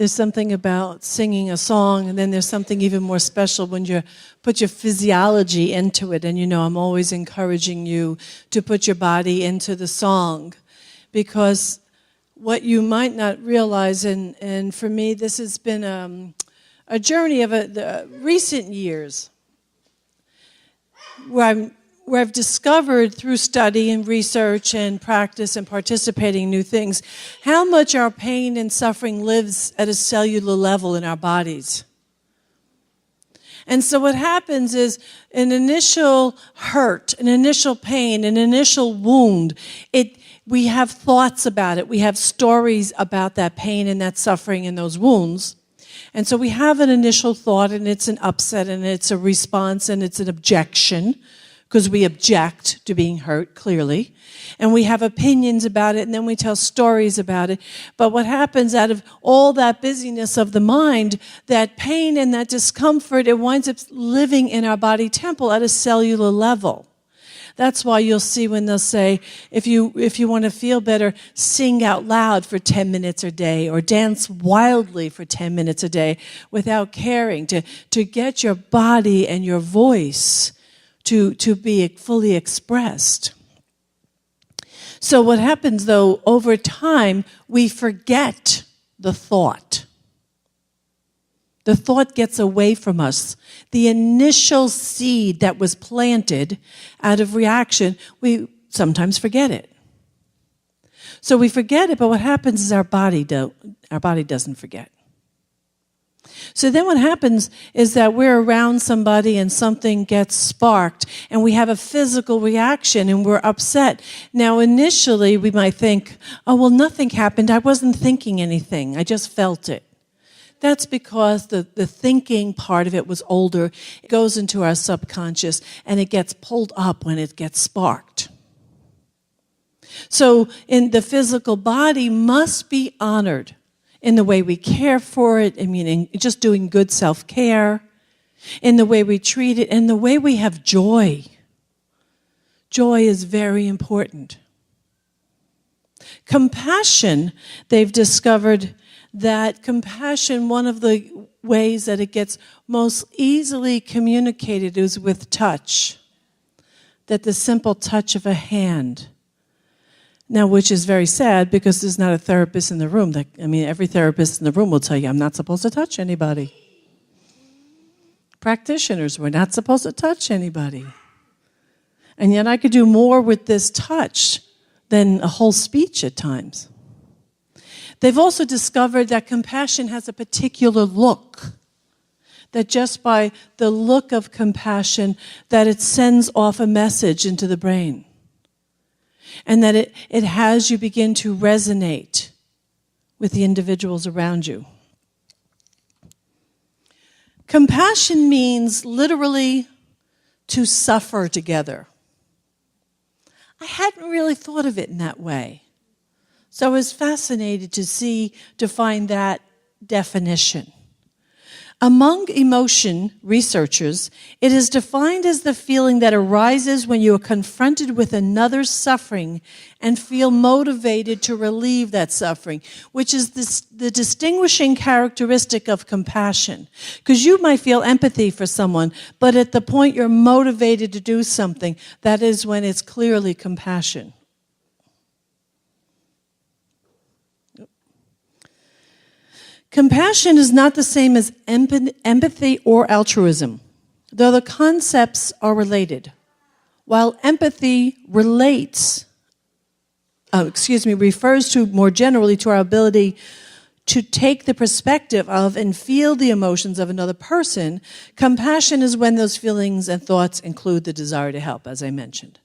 There's something about singing a song, and then there's something even more special when you put your physiology into it. And I'm always encouraging you to put your body into the song, because what you might not realize, and for me this has been a journey of the recent years, where I've discovered through study and research and practice and participating in new things, how much our pain and suffering lives at a cellular level in our bodies. And so what happens is an initial hurt, an initial pain, an initial wound, we have thoughts about it. We have stories about that pain and that suffering and those wounds. And so we have an initial thought, and it's an upset, and it's a response, and it's an objection, because we object to being hurt, clearly. And we have opinions about it, and then we tell stories about it. But what happens out of all that busyness of the mind, that pain and that discomfort, it winds up living in our body temple at a cellular level. That's why you'll see when they'll say, if you want to feel better, sing out loud for 10 minutes a day, or dance wildly for 10 minutes a day without caring, to get your body and your voice to be fully expressed. So what happens, though, over time, we forget the thought. The thought gets away from us. The initial seed that was planted out of reaction, we sometimes forget it. So we forget it, but what happens is our body doesn't forget. So then what happens is that we're around somebody and something gets sparked and we have a physical reaction and we're upset. Now initially we might think, oh, well, nothing happened. I wasn't thinking anything. I just felt it. That's because the thinking part of it was older. It goes into our subconscious and it gets pulled up when it gets sparked. So in the physical body must be honored in the way we care for it, in just doing good self-care, in the way we treat it, and the way we have joy. Joy is very important. Compassion, they've discovered that compassion, one of the ways that it gets most easily communicated is with touch. That the simple touch of a hand. Now, which is very sad because there's not a therapist in the room. Every therapist in the room will tell you, I'm not supposed to touch anybody. Practitioners, we're not supposed to touch anybody. And yet I could do more with this touch than a whole speech at times. They've also discovered that compassion has a particular look. That just by the look of compassion, that it sends off a message into the brain. And that it has you begin to resonate with the individuals around you. Compassion means literally to suffer together. I hadn't really thought of it in that way. So I was fascinated to find that definition. Among emotion researchers, it is defined as the feeling that arises when you are confronted with another's suffering and feel motivated to relieve that suffering, which is the distinguishing characteristic of compassion. Because you might feel empathy for someone, but at the point you're motivated to do something, that is when it's clearly compassion. Compassion is not the same as empathy or altruism, though the concepts are related. While empathy refers to more generally to our ability to take the perspective of and feel the emotions of another person, compassion is when those feelings and thoughts include the desire to help, as I mentioned.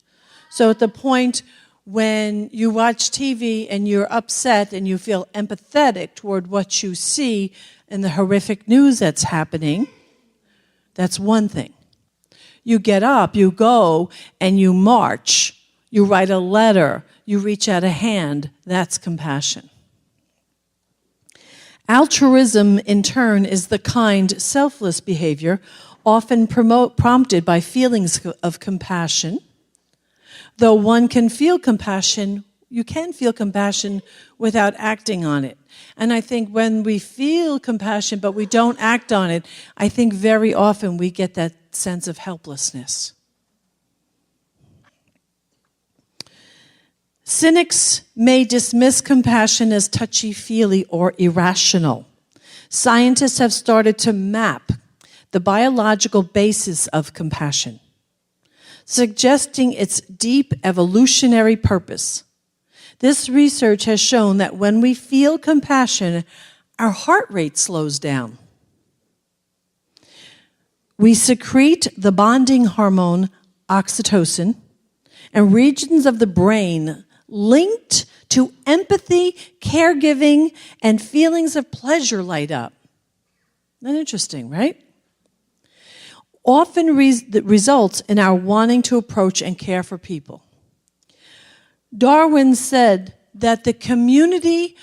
So at the point when you watch TV and you're upset and you feel empathetic toward what you see in the horrific news that's happening, that's one thing. You get up, you go, and you march. You write a letter. You reach out a hand. That's compassion. Altruism, in turn, is the kind, selfless behavior often prompted by feelings of compassion. Though one can feel compassion you can feel compassion without acting on it. And I think when we feel compassion but we don't act on it, I think very often we get that sense of helplessness. Cynics may dismiss compassion as touchy-feely or irrational. Scientists have started to map the biological basis of compassion, suggesting its deep evolutionary purpose. This research has shown that when we feel compassion, our heart rate slows down. We secrete the bonding hormone oxytocin, and regions of the brain linked to empathy, caregiving, and feelings of pleasure light up. Isn't that interesting, right? Often results in our wanting to approach and care for people. Darwin said that the community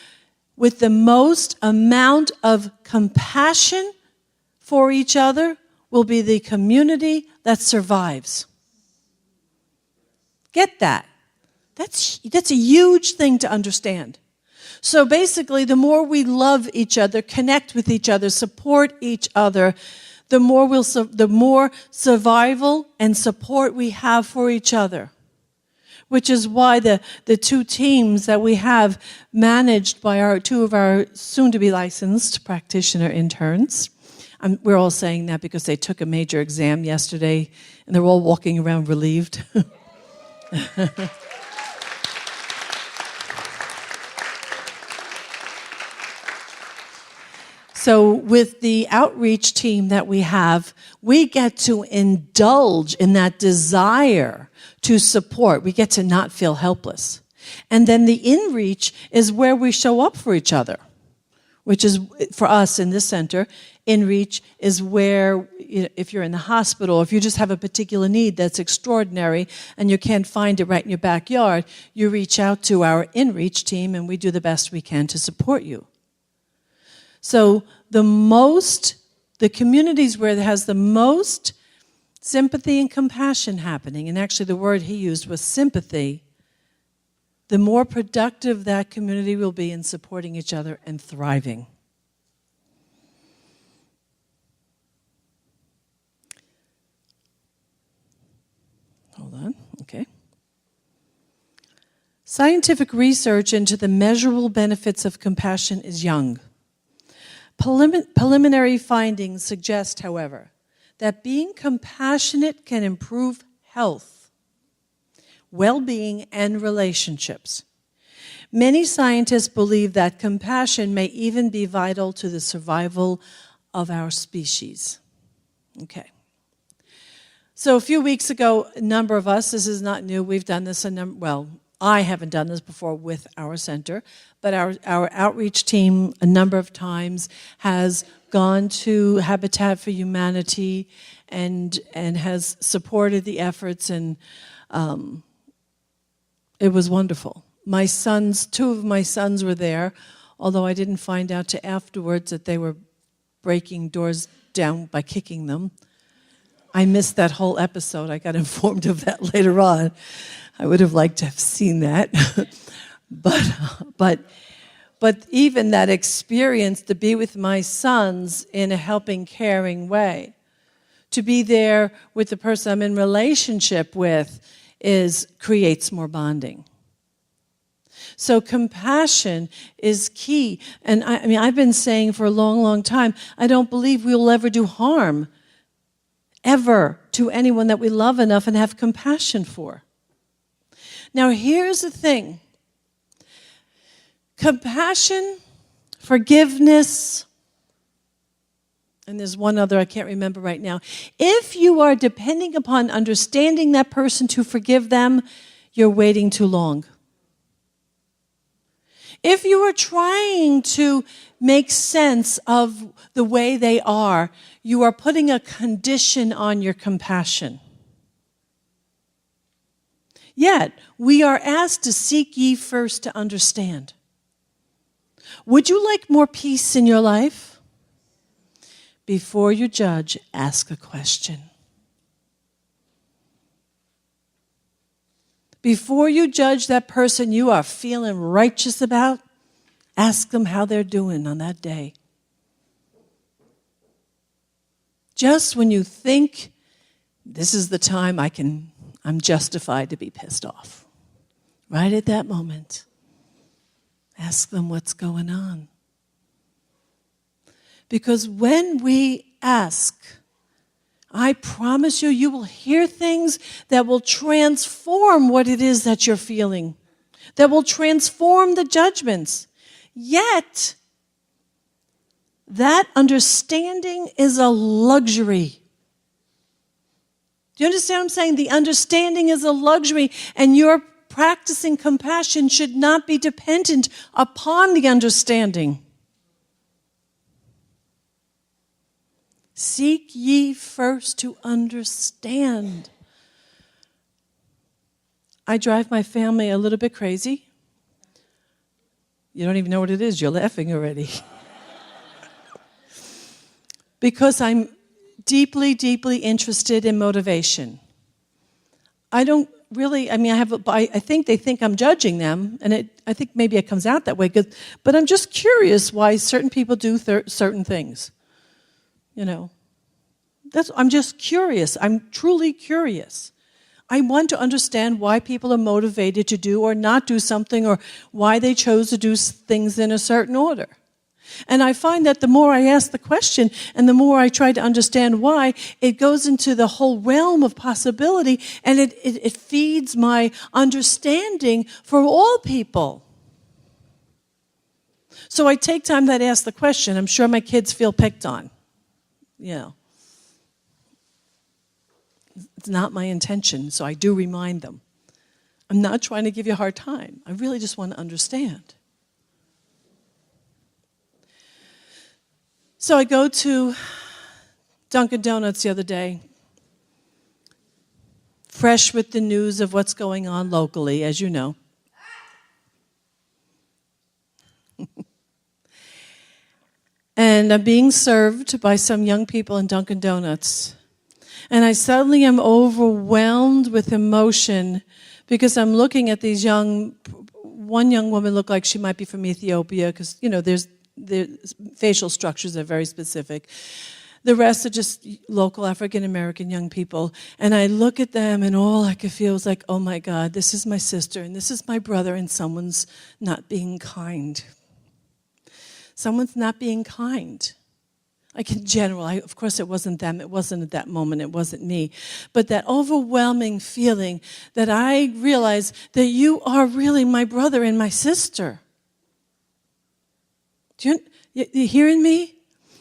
with the most amount of compassion for each other will be the community that survives. Get that? That's a huge thing to understand. So basically, the more we love each other, connect with each other, support each other, the more survival and support we have for each other. Which is why the two teams that we have managed by two of our soon-to-be licensed practitioner interns. We're all saying that because they took a major exam yesterday, and they're all walking around relieved. So with the outreach team that we have, we get to indulge in that desire to support. We get to not feel helpless. And then the in-reach is where we show up for each other, which is, for us in this center, in-reach is where, if you're in the hospital, if you just have a particular need that's extraordinary and you can't find it right in your backyard, you reach out to our in-reach team and we do the best we can to support you. So the communities where there has the most sympathy and compassion happening, and actually the word he used was sympathy, the more productive that community will be in supporting each other and thriving. Hold on, okay. Scientific research into the measurable benefits of compassion is young. Preliminary findings suggest, however, that being compassionate can improve health, well-being, and relationships. Many scientists believe that compassion may even be vital to the survival of our species. Okay. So a few weeks ago, a number of us, this is not new, we've done this I haven't done this before with our center, but our outreach team a number of times has gone to Habitat for Humanity and has supported the efforts, and it was wonderful. Two of my sons were there, although I didn't find out till afterwards that they were breaking doors down by kicking them. I missed that whole episode. I got informed of that later on. I would have liked to have seen that. but even that experience to be with my sons in a helping, caring way, to be there with the person I'm in relationship with creates more bonding. So compassion is key. And I've been saying for a long, long time, I don't believe we will ever do harm ever to anyone that we love enough and have compassion for. Now, here's the thing. Compassion, forgiveness, and there's one other I can't remember right now. If you are depending upon understanding that person to forgive them, you're waiting too long. If you are trying to make sense of the way they are, you are putting a condition on your compassion. Yet, we are asked to seek ye first to understand. Would you like more peace in your life? Before you judge, ask a question. Before you judge that person you are feeling righteous about, ask them how they're doing on that day. Just when you think this is the time I'm justified to be pissed off. Right at that moment, ask them what's going on. Because when we ask, I promise you, you will hear things that will transform what it is that you're feeling, that will transform the judgments. Yet, that understanding is a luxury. Do you understand what I'm saying? The understanding is a luxury, and your practicing compassion should not be dependent upon the understanding. Seek ye first to understand. I drive my family a little bit crazy. You don't even know what it is. You're laughing already. Because I'm deeply, deeply interested in motivation. I don't really, I think they think I'm judging them, and I think maybe it comes out that way, but I'm just curious why certain people do certain things. You know, I'm just curious. I'm truly curious. I want to understand why people are motivated to do or not do something, or why they chose to do things in a certain order. And I find that the more I ask the question and the more I try to understand why, it goes into the whole realm of possibility, and it feeds my understanding for all people. So I take time to ask the question. I'm sure my kids feel picked on. You know. It's not my intention, so I do remind them. I'm not trying to give you a hard time. I really just want to understand. So I go to Dunkin' Donuts the other day, fresh with the news of what's going on locally, as you know. And I'm being served by some young people in Dunkin' Donuts. And I suddenly am overwhelmed with emotion because I'm looking at these one young woman looked like she might be from Ethiopia because, you know, the facial structures are very specific. The rest are just local African-American young people. And I look at them and all I could feel was like, oh my God, this is my sister and this is my brother, and someone's not being kind. Someone's not being kind. Like in general, of course it wasn't them, it wasn't at that moment, it wasn't me. But that overwhelming feeling that I realize that you are really my brother and my sister. You hearing me?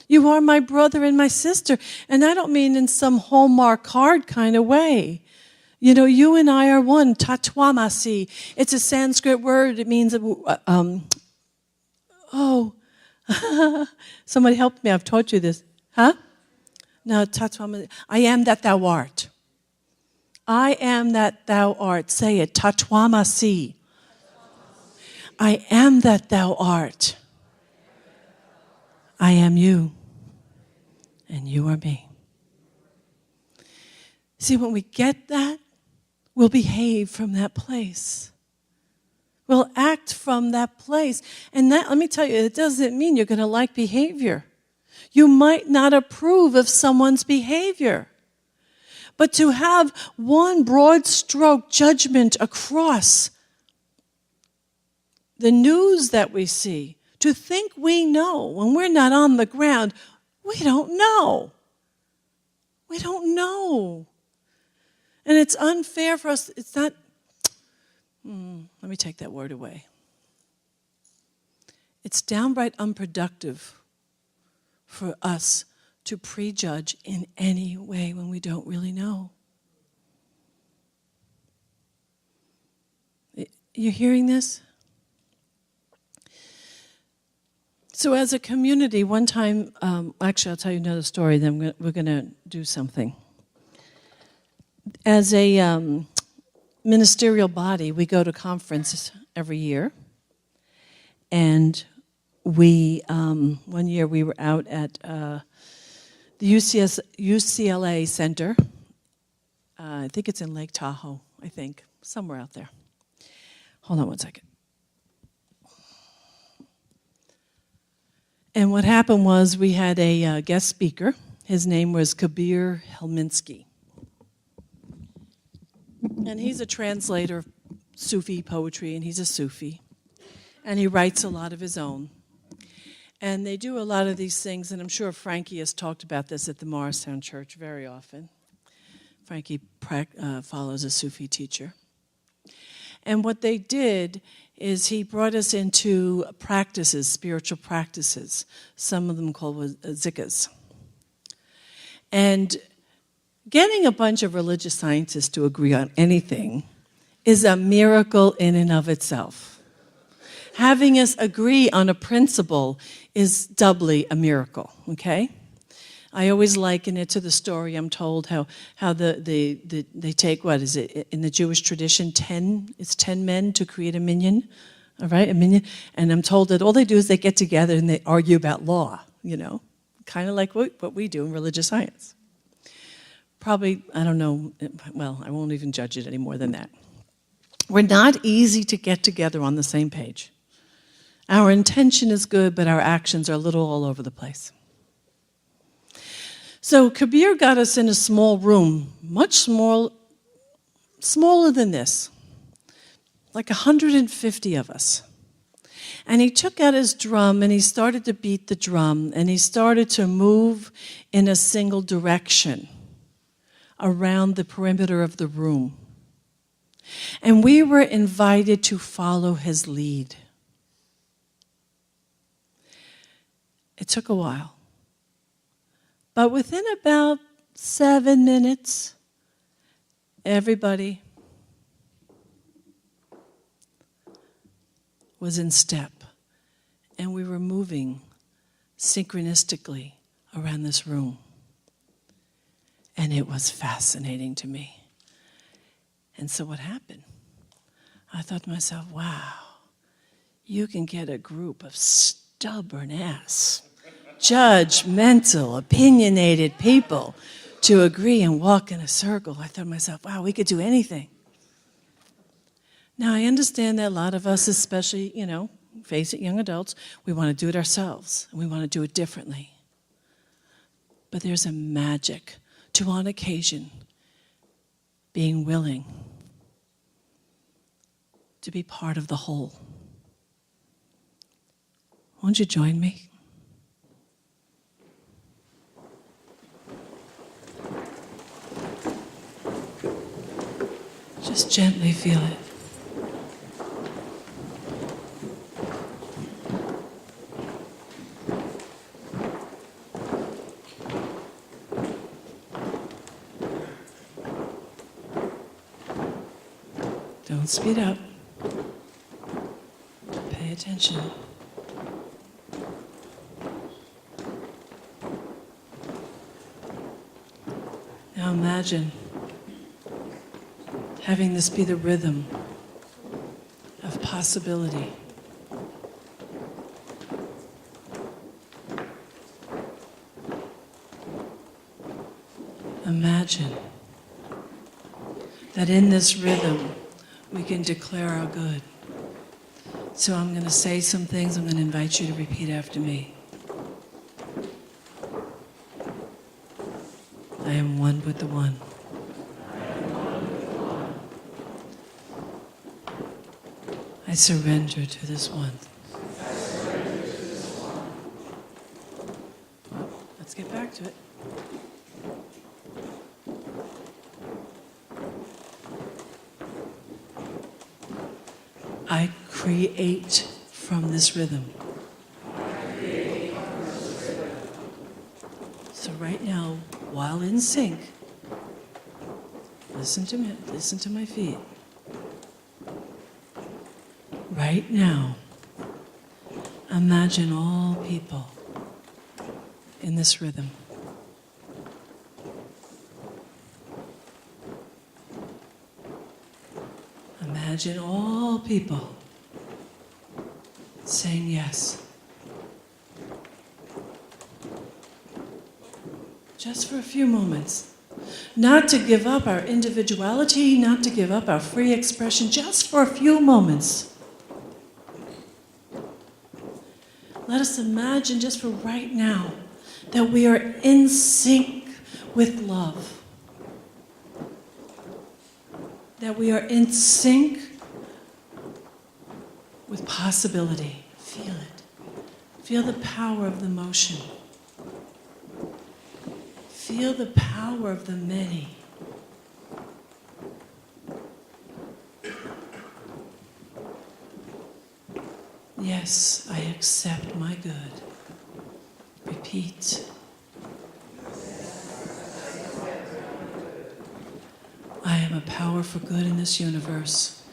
You are my brother and my sister. And I don't mean in some Hallmark card kind of way. You know, you and I are one, tatwamasi. It's a Sanskrit word. It means, somebody help me. I've taught you this. Huh? No, tatwamasi. I am that thou art. I am that thou art. Say it. Tatwamasi. I am that thou art. I am you, and you are me. See, when we get that, we'll behave from that place. We'll act from that place. And that, let me tell you, it doesn't mean you're going to like behavior. You might not approve of someone's behavior. But to have one broad stroke judgment across the news that we see, to think we know when we're not on the ground, we don't know. We don't know. And it's unfair for us. It's not, let me take that word away. It's downright unproductive for us to prejudge in any way when we don't really know. You hearing this? So as a community, one time, actually I'll tell you another story, then we're going to do something. As a ministerial body, we go to conferences every year. And one year we were out at the UCLA Center. I think it's in Lake Tahoe, I think. somewhere out there. Hold on one second. And what happened was we had a guest speaker. His name was Kabir Helminski. And he's a translator of Sufi poetry, and he's a Sufi. And he writes a lot of his own. And they do a lot of these things, and I'm sure Frankie has talked about this at the Morristown Church very often. Frankie follows a Sufi teacher. And what they did is he brought us into practices, spiritual practices, some of them called zikas. And getting a bunch of religious scientists to agree on anything is a miracle in and of itself. Having us agree on a principle is doubly a miracle, okay? I always liken it to the story I'm told how they take, what is it, in the Jewish tradition, 10 men to create a minyan, all right, a minyan. And I'm told that all they do is they get together and they argue about law, kind of like what we do in religious science. Probably, I don't know, well, I won't even judge it any more than that. We're not easy to get together on the same page. Our intention is good, but our actions are a little all over the place. So Kabir got us in a small room, much smaller than this, like 150 of us. And he took out his drum and he started to beat the drum and he started to move in a single direction around the perimeter of the room. And we were invited to follow his lead. It took a while. But within about 7 minutes, everybody was in step. And we were moving synchronistically around this room. And it was fascinating to me. And so what happened? I thought to myself, wow, you can get a group of stubborn ass, judgmental, opinionated people to agree and walk in a circle. I thought to myself, wow, we could do anything. Now, I understand that a lot of us, especially, face it, young adults, we want to do it ourselves, and we want to do it differently. But there's a magic to, on occasion, being willing to be part of the whole. Won't you join me? Just gently feel it. Don't speed up. Pay attention. Now imagine having this be the rhythm of possibility. Imagine that in this rhythm we can declare our good. So I'm going to say some things. I'm going to invite you to repeat after me. I am one with the one. I surrender to this one. Well, let's get back to it. I create from this rhythm. So right now, while in sync, listen to me, listen to my feet. Right now, imagine all people in this rhythm. Imagine all people saying yes. Just for a few moments. not to give up our individuality, not to give up our free expression just for a few moments. Let us imagine just for right now that we are in sync with love. That we are in sync with possibility. Feel it. Feel the power of the motion. Feel the power of the many. Yes, I accept my good. Repeat. I am a power for good in this universe.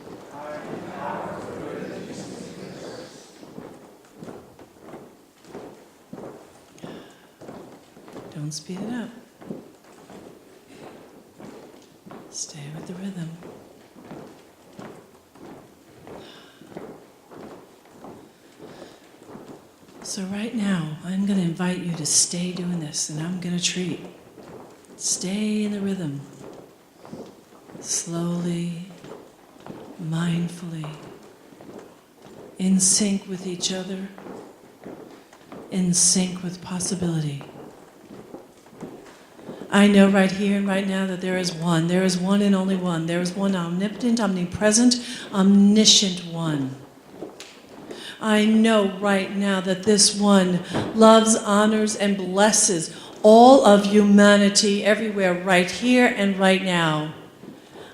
Don't speed it up. Stay with the rhythm. So right now, I'm going to invite you to stay doing this, and I'm going to treat. Stay in the rhythm. Slowly, mindfully, in sync with each other, in sync with possibility. I know right here and right now that there is one and only one. There is one omnipotent, omnipresent, omniscient one. I know right now that this one loves, honors, and blesses all of humanity everywhere, right here and right now.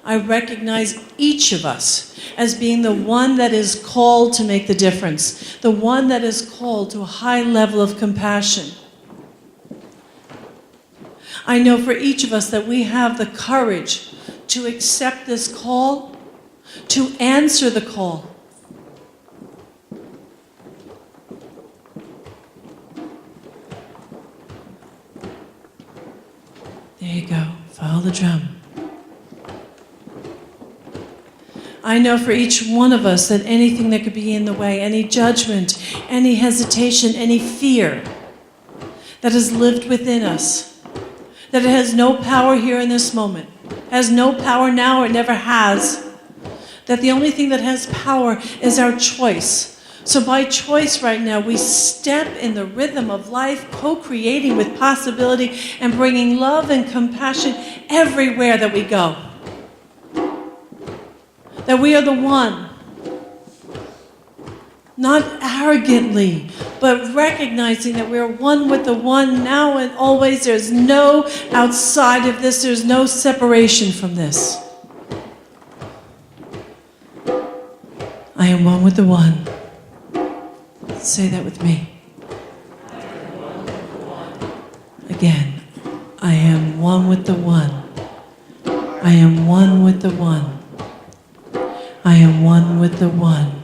I recognize each of us as being the one that is called to make the difference, the one that is called to a high level of compassion. I know for each of us that we have the courage to accept this call, to answer the call. There you go. Follow the drum. I know for each one of us that anything that could be in the way, any judgment, any hesitation, any fear that has lived within us, that it has no power here in this moment, has no power now or never has, that the only thing that has power is our choice. So by choice right now, we step in the rhythm of life, co-creating with possibility and bringing love and compassion everywhere that we go. That we are the one, not arrogantly, but recognizing that we are one with the one now and always. There's no outside of this. There's no separation from this. I am one with the one. Say that with me. Again, I am one with the one. I am one with the one. I am one with the one.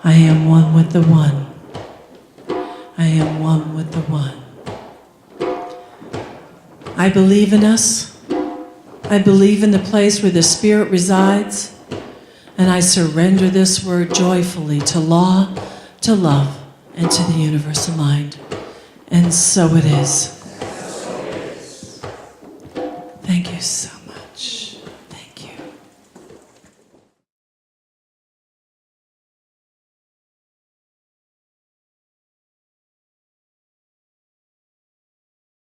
I am one with the one. I am one with the one. I believe in us. I believe in the place where the Spirit resides. And I surrender this word joyfully to law, to love, and to the universal mind. And so it is. Thank you so much.